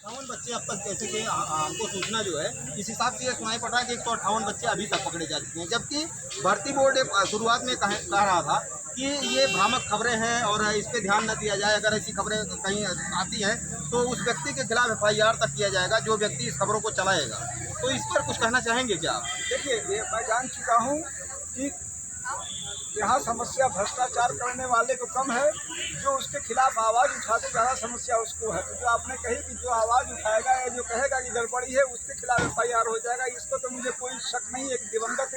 58 बच्चे अब तक, जैसे कि हमको सूचना जो है इस हिसाब से ये सुनाई पड़ रहा है कि 158 बच्चे अभी तक पकड़े जा चुके हैं, जबकि भर्ती बोर्ड शुरुआत में कह रहा था कि ये भ्रामक खबरें हैं और इस पर ध्यान न दिया जाए। अगर ऐसी खबरें कहीं आती हैं तो उस व्यक्ति के खिलाफ FIR तक किया जाएगा जो व्यक्ति इस खबरों को चलाएगा। तो इस पर कुछ कहना चाहेंगे क्या आप? देखिए, ये मैं जान चुका हूँ कि यहाँ समस्या भ्रष्टाचार करने वाले को कम है, जो उसके खिलाफ आवाज़ उठाते ज़्यादा समस्या उसको है। तो जो आपने कही कि जो आवाज़ उठाएगा या जो कहेगा कि गड़बड़ी है उसके खिलाफ FIR हो जाएगा, इसको तो मुझे कोई शक नहीं है। एक दिवंगत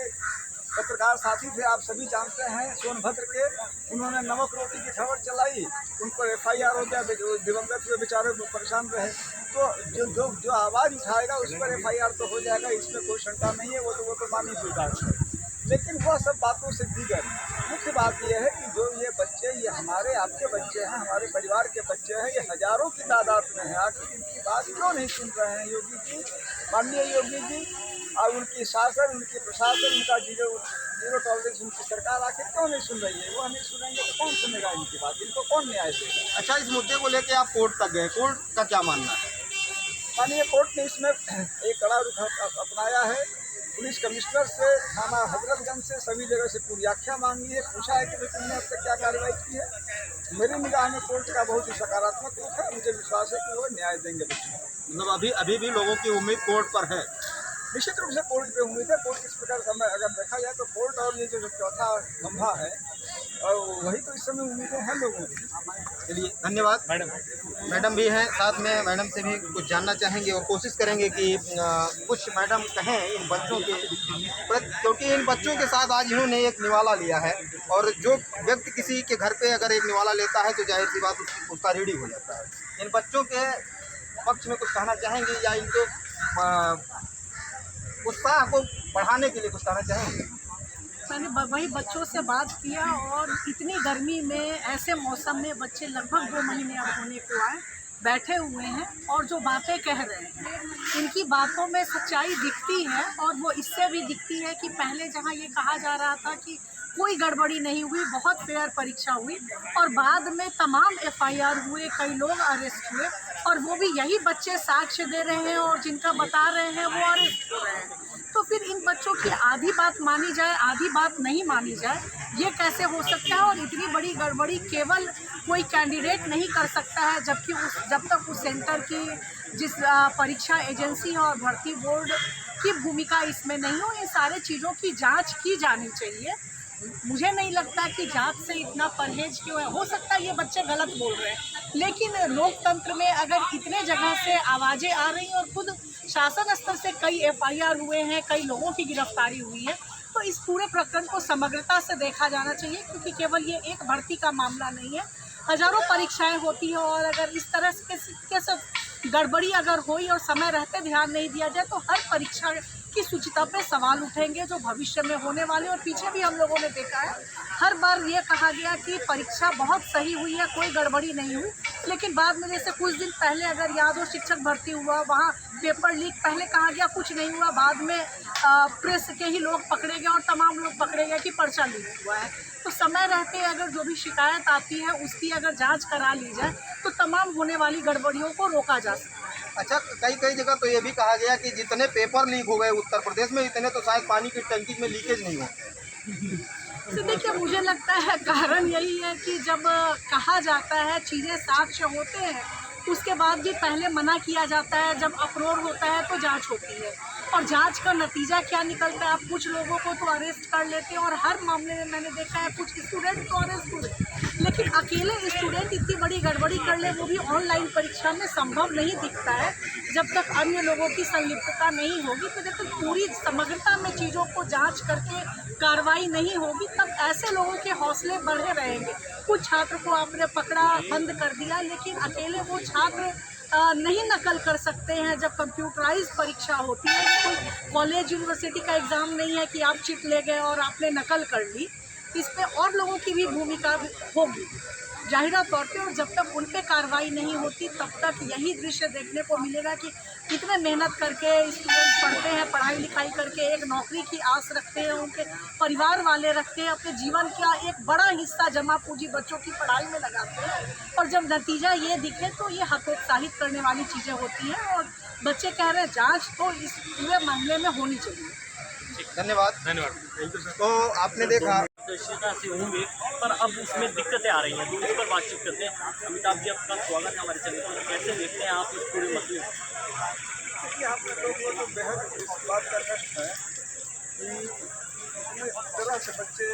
पत्रकार साथी थे, आप सभी जानते हैं, सोनभद्र के, उन्होंने नमक रोटी की खबर चलाई, उन पर FIR हो गया, दिवंगत हुए बेचारे परेशान रहे। तो जो जो जो आवाज़ उठाएगा उस पर FIR तो हो जाएगा, इसमें कोई शंका नहीं है। वो तो मानी हुई बात है। लेकिन वह सब बातों से दीगर मुख्य बात यह है कि जो ये बच्चे, ये हमारे आपके बच्चे हैं, हमारे परिवार के बच्चे हैं, ये हजारों की तादाद में हैं। आखिर इनकी बात क्यों नहीं सुन रहे हैं योगी जी, माननीय योगी जी, और उनकी शासन, उनकी प्रशासन, उनका जीरो टॉलरेंस उनकी सरकार आखिर क्यों नहीं सुन रही है? वो नहीं सुनेंगे तो कौन सुनेगा इनकी बात? इनको कौन न्याय देगा? अच्छा, इस मुद्दे को लेकर आप कोर्ट तक गए, कोर्ट का क्या मानना है? माननीय कोर्ट ने इसमें एक कड़ा रुख अपनाया है। पुलिस कमिश्नर से, थाना हजरतगंज से, सभी जगह से पूरी व्याख्या मांगी है, पूछा है कि भाई तुमने अब तक क्या कार्रवाई की है। मेरी निगाह में कोर्ट का बहुत ही सकारात्मक रुख है। मुझे विश्वास है कि वो न्याय देंगे बच्चों को। मतलब अभी भी लोगों की उम्मीद कोर्ट पर है? निश्चित रूप से कोर्ट पे उम्मीद है। कोर्ट इस प्रकार समय अगर देखा जाए तो कोर्ट और ये जो चौथा खंभा है, और वही तो इस समय उम्मीदें हैं लोगों की। चलिए, धन्यवाद। मैडम भी हैं साथ में, मैडम से भी कुछ जानना चाहेंगे और कोशिश करेंगे कि कुछ मैडम कहें इन बच्चों के, क्योंकि इन बच्चों के साथ आज इन्होंने एक निवाला लिया है, और जो व्यक्ति किसी के घर पे अगर एक निवाला लेता है तो जाहिर सी बात उसका ऋणी हो जाता है। इन बच्चों के पक्ष में कुछ कहना चाहेंगे या इनके उत्साह को बढ़ाने के लिए कुछ कहना चाहेंगे? मैंने वही बच्चों से बात किया, और इतनी गर्मी में, ऐसे मौसम में बच्चे लगभग 2 महीने अब होने को आए, बैठे हुए हैं, और जो बातें कह रहे हैं इनकी बातों में सच्चाई दिखती है। और वो इससे भी दिखती है कि पहले जहां ये कहा जा रहा था कि कोई गड़बड़ी नहीं हुई, बहुत फेयर परीक्षा हुई, और बाद में तमाम FIR हुए, कई लोग अरेस्ट हुए, और वो भी यही बच्चे साक्ष्य दे रहे हैं और जिनका बता रहे हैं वो अरेस्ट हो रहे हैं। तो फिर इन बच्चों की आधी बात मानी जाए, आधी बात नहीं मानी जाए, ये कैसे हो सकता है? और इतनी बड़ी गड़बड़ी केवल कोई कैंडिडेट नहीं कर सकता है, जबकि जब तक उस सेंटर की, जिस परीक्षा एजेंसी और भर्ती बोर्ड की भूमिका इसमें नहीं हो, इन सारे चीज़ों की जांच की जानी चाहिए। मुझे नहीं लगता कि जांच से इतना परहेज क्यों है। हो सकता है ये बच्चे गलत बोल रहे हैं, लेकिन लोकतंत्र में अगर इतने जगह से आवाज़ें आ रही हैं और खुद शासन स्तर से कई FIR हुए हैं, कई लोगों की गिरफ्तारी हुई है, तो इस पूरे प्रकरण को समग्रता से देखा जाना चाहिए, क्योंकि केवल ये एक भर्ती का मामला नहीं है, हजारों परीक्षाएं होती हैं, और अगर इस तरह के सब गड़बड़ी अगर हुई और समय रहते ध्यान नहीं दिया जाए तो हर परीक्षा की शुचिता पे सवाल उठेंगे जो भविष्य में होने वाले। और पीछे भी हम लोगों ने देखा है, हर बार ये कहा गया कि परीक्षा बहुत सही हुई है, कोई गड़बड़ी नहीं हुई, लेकिन बाद में, जैसे कुछ दिन पहले अगर याद हो, शिक्षक भर्ती हुआ, वहाँ पेपर लीक, पहले कहा गया कुछ नहीं हुआ, बाद में प्रेस के ही लोग पकड़े गए और तमाम लोग पकड़े गए कि पर्चा लीक हुआ है। तो समय रहते अगर जो भी शिकायत आती है उसकी अगर जांच करा ली जाए तो तमाम होने वाली गड़बड़ियों को रोका जा सकता है। अच्छा, कई जगह तो ये भी कहा गया कि जितने पेपर लीक हो गए उत्तर प्रदेश में, इतने तो शायद पानी की टंकी में लीकेज नहीं हो। तो देखिए, मुझे लगता है कारण यही है कि जब कहा जाता है, चीज़ें साक्ष्य होते हैं, उसके बाद भी पहले मना किया जाता है, जब अप्रोर होता है तो जांच होती है, और जांच का नतीजा क्या निकलता है? आप कुछ लोगों को तो अरेस्ट कर लेते हैं, और हर मामले में मैंने देखा है कुछ स्टूडेंट तो अरेस्ट हुए, लेकिन अकेले स्टूडेंट इतनी बड़ी गड़बड़ी कर ले, वो भी ऑनलाइन परीक्षा में, संभव नहीं दिखता है जब तक अन्य लोगों की संलिप्तता नहीं होगी। तो जब तक पूरी समग्रता में चीज़ों को जांच करके कार्रवाई नहीं होगी, तब ऐसे लोगों के हौसले बढ़े रहेंगे। कुछ छात्र को आपने पकड़ा, बंद कर दिया, लेकिन अकेले वो छात्र नहीं नकल कर सकते हैं जब कंप्यूटराइज परीक्षा होती है। कोई कॉलेज यूनिवर्सिटी का एग्ज़ाम नहीं है कि आप चिट ले गए और आपने नकल कर ली, इस पे और लोगों की भी भूमिका होगी। जाहिरा तौर पे, और जब तक उन पे कार्रवाई नहीं होती तब तक यही दृश्य देखने को मिलेगा कि कितने मेहनत करके स्टूडेंट पढ़ते हैं, पढ़ाई लिखाई करके एक नौकरी की आस रखते हैं, उनके परिवार वाले रखते हैं, अपने जीवन का एक बड़ा हिस्सा जमा पूंजी बच्चों की पढ़ाई में लगाते हैं, और जब नतीजा ये दिखे तो ये हतोत्साहित करने वाली चीज़ें होती हैं। और बच्चे कह रहे हैं जाँच तो इस पूरे मामले में होनी चाहिए। धन्यवाद। तो आपने देखा दृश्यता से होंगे, पर अब उसमें दिक्कतें आ रही हैं, तो इस पर बातचीत करते हैं। अमिताभ जी, आपका स्वागत है हमारे चैनल पर। कैसे देखते हैं आप इस पूरे मसले को? देखिए, हम लोगों को तो बेहद इस बात का कष्ट है कि इस तरह से बच्चे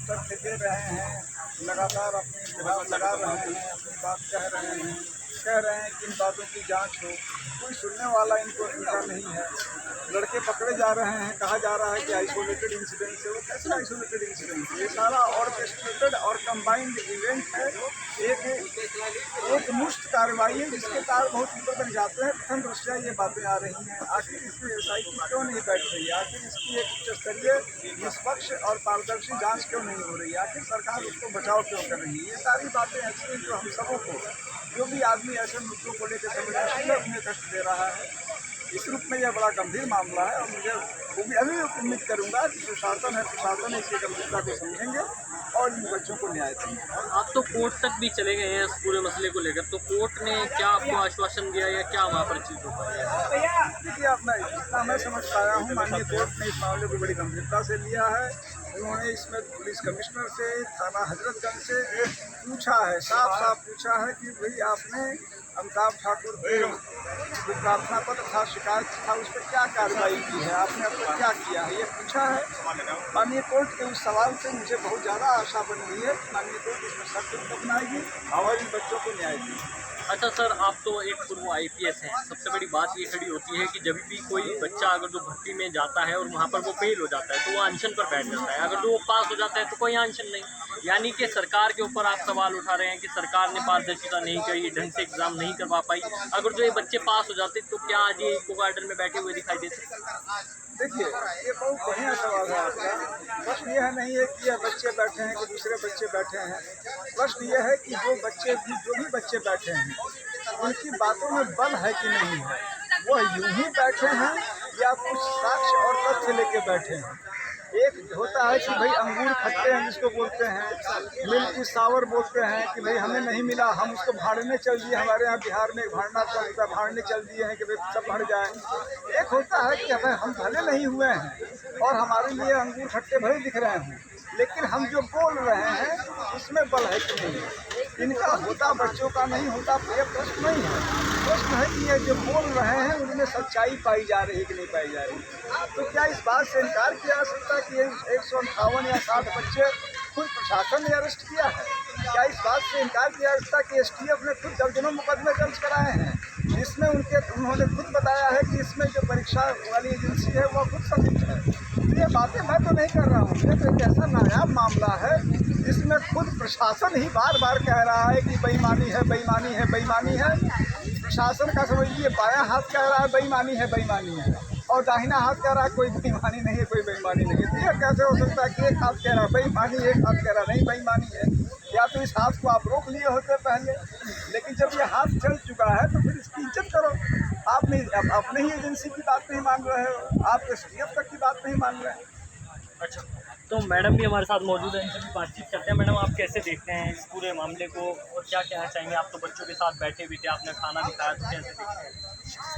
तथ्य दे रहे हैं, लगातार अपनी बात लगा रहे हैं, अपनी बात कह रहे हैं कि इन बातों की जांच हो, कोई सुनने वाला इनका नहीं है। लड़के पकड़े जा रहे हैं, कहा जा रहा है कि आइसोलेटेड इंसिडेंट है। वो कैसे आइसोलेटेड इंसिडेंट है? ये सारा ऑर्केस्ट्रेटेड और कंबाइंड इवेंट है, एक मुश्त कार्रवाई है जिसके तार बहुत ऊपर तक जाते हैं। प्रथम दृष्टया ये बातें आ रही हैं, आखिर इसमें SIT क्यों नहीं बैठ रही है? आखिर इसकी एक उच्च स्तरीय निष्पक्ष और पारदर्शी जांच क्यों नहीं हो रही है? आखिर सरकार उसको बचाव क्यों कर रही है? ये सारी बातें ऐसी हैं जो हम सबों को, जो भी आदमी ऐसे मुद्दों को लेकर संवेदनशील है, उन्हें कष्ट दे रहा है। इस रूप में यह बड़ा गंभीर मामला है, और मुझे अभी उम्मीद करूंगा कि जो शासन है, प्रशासन इसकी गंभीरता को समझेंगे और इन बच्चों को न्याय देंगे। आप तो कोर्ट तक भी चले गए हैं इस पूरे मसले को लेकर, तो कोर्ट ने क्या आपको आश्वासन दिया या क्या वहाँ पर चीज़ हो पाई? देखिए, अब जितना मैं समझ पाया हूँ, माननीय कोर्ट ने इस मामले को बड़ी गंभीरता से लिया है। उन्होंने इसमें पुलिस कमिश्नर से, थाना हजरतगंज से पूछा है, साफ साफ पूछा है कि भाई आपने अमिताभ ठाकुर के जो प्रार्थना पत्र था, शिकायत था, उस पर क्या कार्रवाई की है, आपने अब तक क्या किया है, ये पूछा है। माननीय कोर्ट के उस सवाल से मुझे बहुत ज़्यादा आशा बन रही है। माननीय कोर्ट इसमें सख्त रुख अपनाएगी और इन बच्चों को न्याय देगी। अच्छा सर, आप तो एक पूर्व IPS हैं। सबसे बड़ी बात ये खड़ी होती है कि जब भी कोई बच्चा अगर जो भर्ती में जाता है और वहाँ पर वो फेल हो जाता है तो वो अनशन पर बैठ जाता है, अगर जो वो पास हो जाता है तो कोई अनशन नहीं। यानी कि सरकार के ऊपर आप सवाल उठा रहे हैं कि सरकार ने पारदर्शिता नहीं करी, ढंग से एग्ज़ाम नहीं करवा पाई। अगर जो ये बच्चे पास हो जाते तो क्या आज ये इको गार्डन में बैठे हुए दिखाई देते? देखिए, ये बहुत बढ़िया सवाल है आपका। प्रश्न यह नहीं है कि यह बच्चे बैठे हैं कि दूसरे बच्चे बैठे हैं। प्रश्न यह है कि जो भी बच्चे बैठे हैं, उनकी बातों में बल है कि नहीं है। वो यूं ही बैठे हैं या कुछ साक्ष्य और तथ्य लेके बैठे हैं। एक होता है कि भाई अंगूर खट्टे हैं जिसको बोलते हैं, मिल्क सावर बोलते हैं कि भाई हमें नहीं मिला, हम उसको भाड़ने चल दिए। हमारे यहाँ बिहार में भाड़ना चलता है, भाड़ने चल दिए हैं कि भाई सब भर जाए। एक होता है कि हम भले नहीं हुए हैं और हमारे लिए अंगूर खट्टे भले दिख रहे हैं, लेकिन हम जो बोल रहे हैं उसमें बल है कि नहीं। इनका होता बच्चों का नहीं होता, ये प्रश्न नहीं है। प्रश्न है कि ये जो बोल रहे हैं उनमें सच्चाई पाई जा रही है कि नहीं पाई जा रही। तो क्या इस बात से इनकार किया जा सकता है कि 158 या 60 बच्चे खुद प्रशासन ने अरेस्ट किया है? क्या इस बात से इनकार किया जा सकता है कि STF ने खुद दर्जनों मुकदमे दर्ज कराए हैं, जिसमें उन्होंने खुद बताया है कि इसमें जो परीक्षा वाली एजेंसी है वह खुद संदिग्ध है? तो ये बातें मैं तो नहीं कर रहा हूँ। ये तो एक ऐसा नायाब मामला है जिसमें खुद प्रशासन ही बार बार कह रहा है कि बेईमानी है, बेईमानी है, बेईमानी है। प्रशासन का समझिए बायां हाथ कह रहा है बेईमानी है, बेईमानी है, और दाहिना हाथ कह रहा है कोई बेईमानी नहीं है, कोई बेईमानी नहीं है। तो ये कैसे हो सकता है कि एक हाथ कह रहा है बेईमानी, एक हाथ कह रहा नहीं बेईमानी है? या तो इस हाथ को आप रोक लिए होते पहले, लेकिन जब ये हाथ चल चुका है तो फिर इसकी इज्जत करो। आप नहीं, अपने ही एजेंसी की बात नहीं मान रहे हो, आप STF तक की बात नहीं मान रहे हैं। अच्छा, तो मैडम भी हमारे साथ मौजूद हैं, इनसे भी बातचीत करते हैं। मैडम, आप कैसे देखते हैं इस पूरे मामले को और क्या कहना चाहेंगे? आप तो बच्चों के साथ बैठे भी थे, आपने खाना भी खाया, तो कैसे देखते हैं?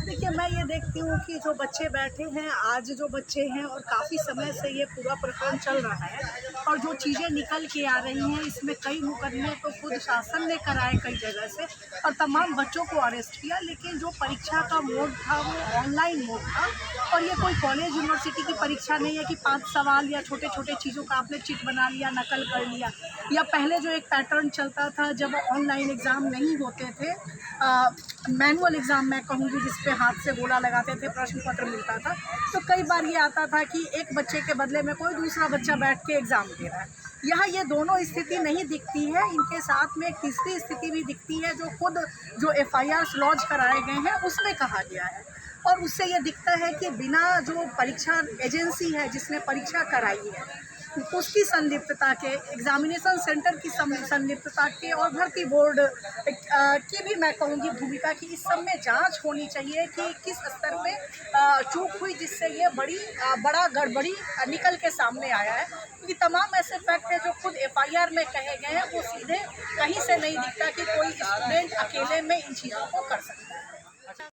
देखिए, मैं ये देखती हूँ कि जो बच्चे बैठे हैं, आज जो बच्चे हैं, और काफ़ी समय से ये पूरा प्रकरण चल रहा है, और जो चीज़ें निकल के आ रही हैं, इसमें कई मुकदमे तो खुद शासन ने कराए कई जगह से, और तमाम बच्चों को अरेस्ट किया। लेकिन जो परीक्षा का मोड था वो ऑनलाइन मोड था, और ये कोई कॉलेज यूनिवर्सिटी की परीक्षा नहीं है कि 5 सवाल या छोटे छोटे चीज़ों का आपने चिट बना लिया, नकल कर लिया। या पहले जो एक पैटर्न चलता था जब ऑनलाइन एग्ज़ाम नहीं होते थे, मैनुअल एग्ज़ाम मैं कहूँगी, जिस पे हाथ से गोला लगाते थे, प्रश्न पत्र मिलता था, तो कई बार ये आता था कि एक बच्चे के बदले में कोई दूसरा बच्चा बैठ के एग्ज़ाम दे रहा है। यहाँ ये दोनों स्थिति नहीं दिखती है, इनके साथ में एक तीसरी स्थिति भी दिखती है जो खुद जो FIRs लॉन्च कराए गए हैं उसमें कहा गया है। और उससे ये दिखता है कि बिना जो परीक्षा एजेंसी है जिसने परीक्षा कराई है, उसकी संलिप्तता के, एग्जामिनेशन सेंटर की संलिप्तता के और भर्ती बोर्ड की भी मैं कहूँगी भूमिका की इस सब में जांच होनी चाहिए कि किस स्तर पे चूक हुई जिससे ये बड़ा गड़बड़ी निकल के सामने आया है। क्योंकि तमाम ऐसे फैक्ट हैं जो खुद FIR में कहे गए हैं, वो सीधे कहीं से नहीं दिखता कि कोई स्टूडेंट अकेले में इन चीज़ों को कर सकता है।